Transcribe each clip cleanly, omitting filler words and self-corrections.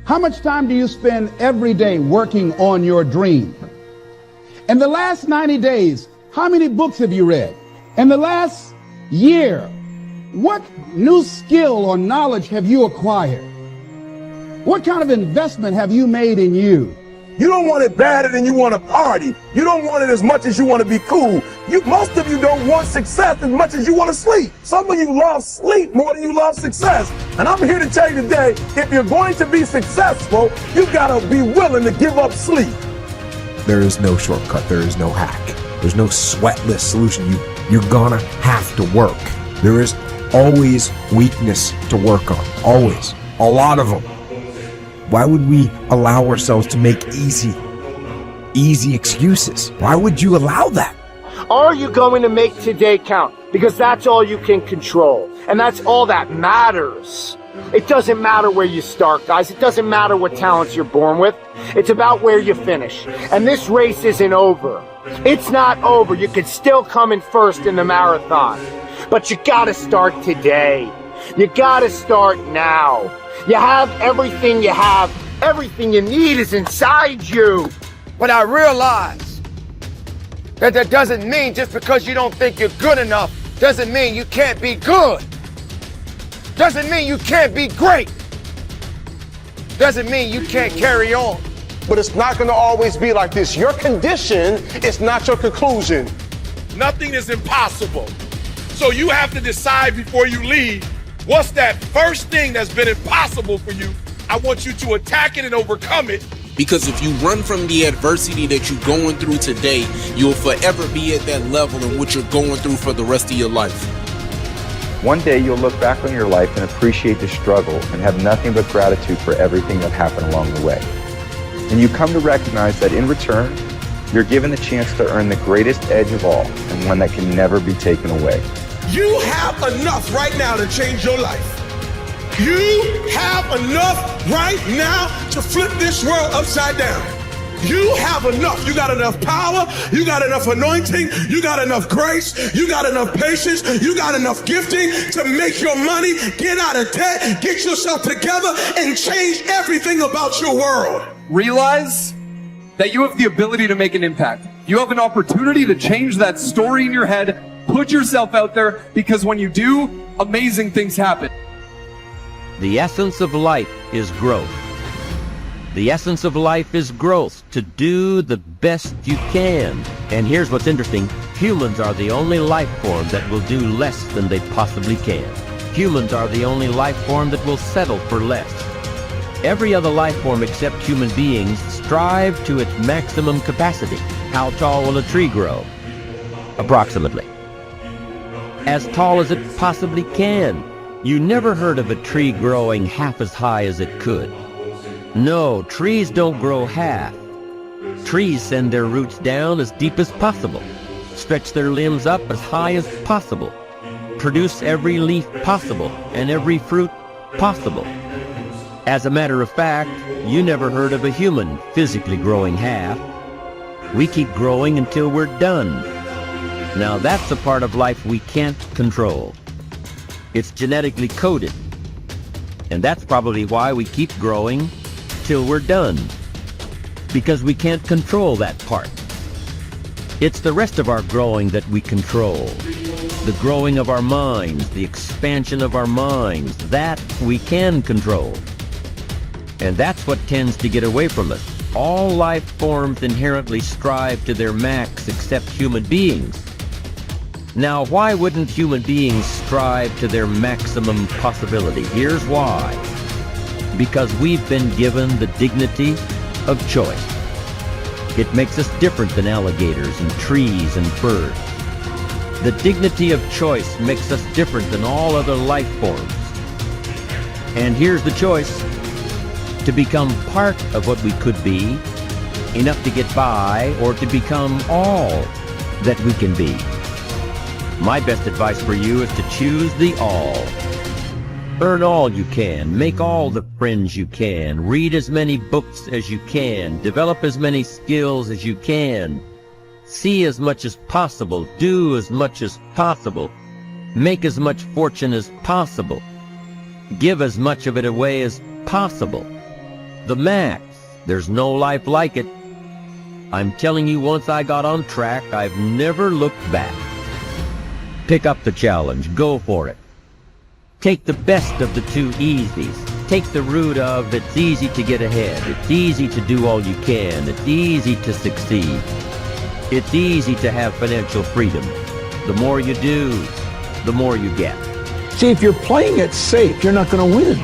How much time do you spend every day working on your dream? In the last 90 days, how many books have you read? In the last year, what new skill or knowledge have you acquired? What kind of investment have you made in you? You don't want it badder than you want to party. You don't want it as much as you want to be cool. Most of you don't want success as much as you want to sleep. Some of you love sleep more than you love success. And I'm here to tell you today, if you're going to be successful, you gotta be willing to give up sleep. There is no shortcut. There is no hack. There's no sweatless solution. You're gonna have to work. There is always weakness to work on. Always. A lot of them. Why would we allow ourselves to make easy excuses? Why would you allow that? Are you going to make today count? Because that's all you can control. And that's all that matters. It doesn't matter where you start, guys. It doesn't matter what talents you're born with. It's about where you finish. And this race isn't over. It's not over. You could still come in first in the marathon. But you gotta start today. You gotta start now. You have everything you have. Everything you need is inside you. But I realize that doesn't mean just because you don't think you're good enough doesn't mean you can't be good. Doesn't mean you can't be great. Doesn't mean you can't carry on. But it's not gonna always be like this. Your condition is not your conclusion. Nothing is impossible. So you have to decide before you leave, what's that first thing that's been impossible for you? I want you to attack it and overcome it. Because if you run from the adversity that you're going through today, you'll forever be at that level in which you're going through for the rest of your life. One day you'll look back on your life and appreciate the struggle and have nothing but gratitude for everything that happened along the way. And you come to recognize that in return, you're given the chance to earn the greatest edge of all, and one that can never be taken away. You have enough right now to change your life. You have enough right now to flip this world upside down. You have enough. You got enough power. You got enough anointing. You got enough grace. You got enough patience. You got enough gifting to make your money, get out of debt, get yourself together, and change everything about your world. Realize that you have the ability to make an impact. You have an opportunity to change that story in your head. Put yourself out there, because when you do, amazing things happen. The essence of life is growth. The essence of life is growth, to do the best you can. And here's what's interesting. Humans are the only life form that will do less than they possibly can. Humans are the only life form that will settle for less. Every other life form except human beings strive to its maximum capacity. How tall will a tree grow? Approximately as tall as it possibly can. You never heard of a tree growing half as high as it could. No, trees don't grow half. Trees send their roots down as deep as possible, stretch their limbs up as high as possible, produce every leaf possible and every fruit possible. As a matter of fact, you never heard of a human physically growing half. We keep growing until we're done. Now that's a part of life we can't control. It's genetically coded. And that's probably why we keep growing till we're done. Because we can't control that part. It's the rest of our growing that we control. The growing of our minds, the expansion of our minds, that we can control. And that's what tends to get away from us. All life forms inherently strive to their max except human beings. Now, why wouldn't human beings strive to their maximum possibility? Here's why. Because we've been given the dignity of choice. It makes us different than alligators and trees and birds. The dignity of choice makes us different than all other life forms. And here's the choice: to become part of what we could be, enough to get by, or to become all that we can be. My best advice for you is to choose the all. Earn all you can, make all the friends you can, read as many books as you can, develop as many skills as you can, see as much as possible, do as much as possible, make as much fortune as possible, give as much of it away as possible. The max. There's no life like it. I'm telling you, once I got on track, I've never looked back. Pick up the challenge. Go for it. Take the best of the two easies. Take the route of it's easy to get ahead. It's easy to do all you can. It's easy to succeed. It's easy to have financial freedom. The more you do, the more you get. See, if you're playing it safe, you're not going to win.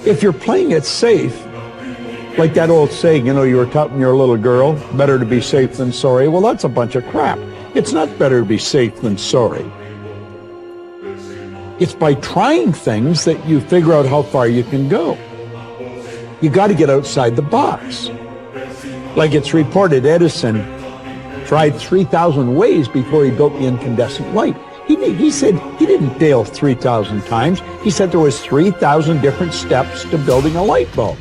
If you're playing it safe, like that old saying, you know, you were taught when you're a little girl, better to be safe than sorry. Well, that's a bunch of crap. It's not better to be safe than sorry. It's by trying things that you figure out how far you can go. You got to get outside the box. Like it's reported, Edison tried 3,000 ways before he built the incandescent light. He said he didn't fail 3,000 times. He said there was 3,000 different steps to building a light bulb.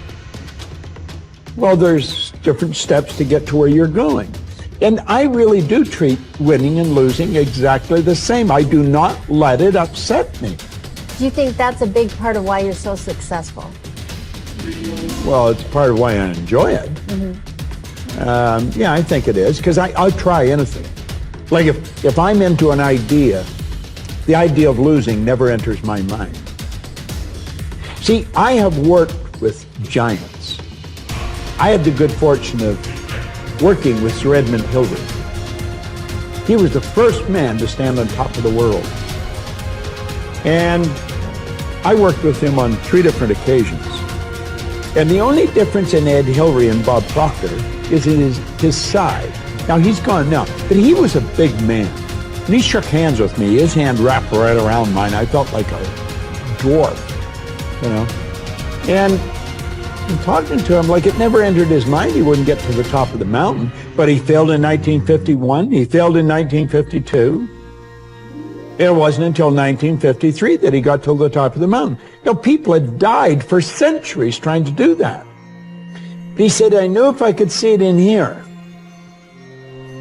Well, there's different steps to get to where you're going. And I really do treat winning and losing exactly the same. I do not let it upset me. Do you think that's a big part of why you're so successful? Well, it's part of why I enjoy it. Yeah, I think it is, because I'll try anything. Like if I'm into an idea, the idea of losing never enters my mind. See, I have worked with giants. I had the good fortune of working with Sir Edmund Hillary. He was the first man to stand on top of the world. And I worked with him on 3 different occasions. And the only difference in Ed Hillary and Bob Proctor is in his size. Now, he's gone now, but he was a big man. And he shook hands with me. His hand wrapped right around mine. I felt like a dwarf, you know. And talking to him, like it never entered his mind he wouldn't get to the top of the mountain. But he failed in 1951. He failed in 1952. It wasn't until 1953 that he got to the top of the mountain. You know, people had died for centuries trying to do that. He said, I knew if I could see it in here,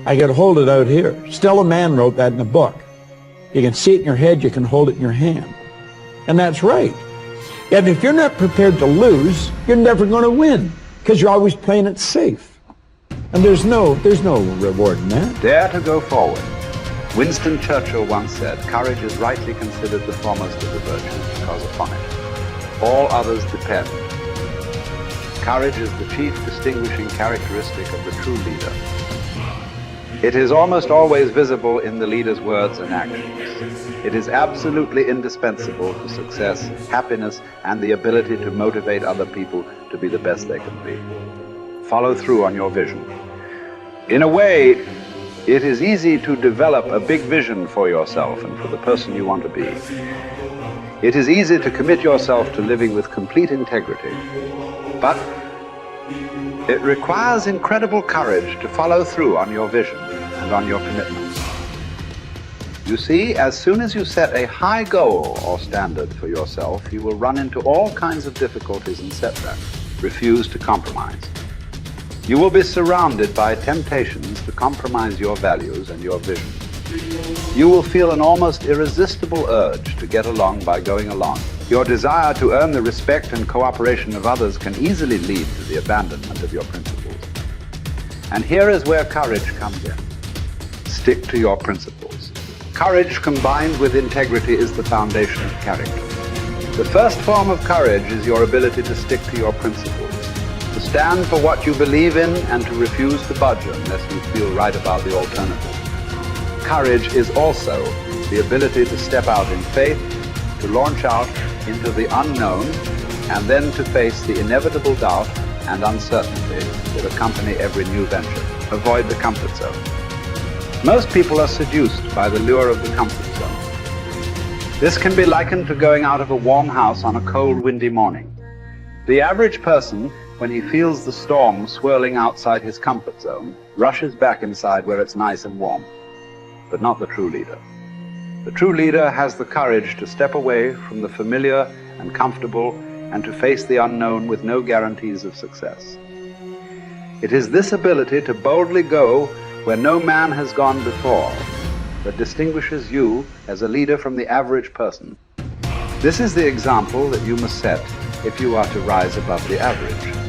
I could hold it out here. Stella Mann wrote that in a book. You can see it in your head, you can hold it in your hand. And that's right. And if you're not prepared to lose, you're never going to win, because you're always playing it safe. And there's no reward in that. Dare to go forward. Winston Churchill once said, courage is rightly considered the foremost of the virtues, because upon it all others depend. Courage is the chief distinguishing characteristic of the true leader. It is almost always visible in the leader's words and actions. It is absolutely indispensable to success, happiness, and the ability to motivate other people to be the best they can be. Follow through on your vision. In a way, it is easy to develop a big vision for yourself and for the person you want to be. It is easy to commit yourself to living with complete integrity. But it requires incredible courage to follow through on your vision and on your commitments. You see, as soon as you set a high goal or standard for yourself, you will run into all kinds of difficulties and setbacks. Refuse to compromise. You will be surrounded by temptations to compromise your values and your vision. You will feel an almost irresistible urge to get along by going along. Your desire to earn the respect and cooperation of others can easily lead to the abandonment of your principles. And here is where courage comes in. Stick to your principles. Courage combined with integrity is the foundation of character. The first form of courage is your ability to stick to your principles, to stand for what you believe in and to refuse to budge unless you feel right about the alternative. Courage is also the ability to step out in faith, to launch out into the unknown, and then to face the inevitable doubt and uncertainty that accompany every new venture. Avoid the comfort zone. Most people are seduced by the lure of the comfort zone. This can be likened to going out of a warm house on a cold, windy morning. The average person, when he feels the storm swirling outside his comfort zone, rushes back inside where it's nice and warm. But not the true leader. The true leader has the courage to step away from the familiar and comfortable and to face the unknown with no guarantees of success. It is this ability to boldly go where no man has gone before that distinguishes you as a leader from the average person. This is the example that you must set if you are to rise above the average.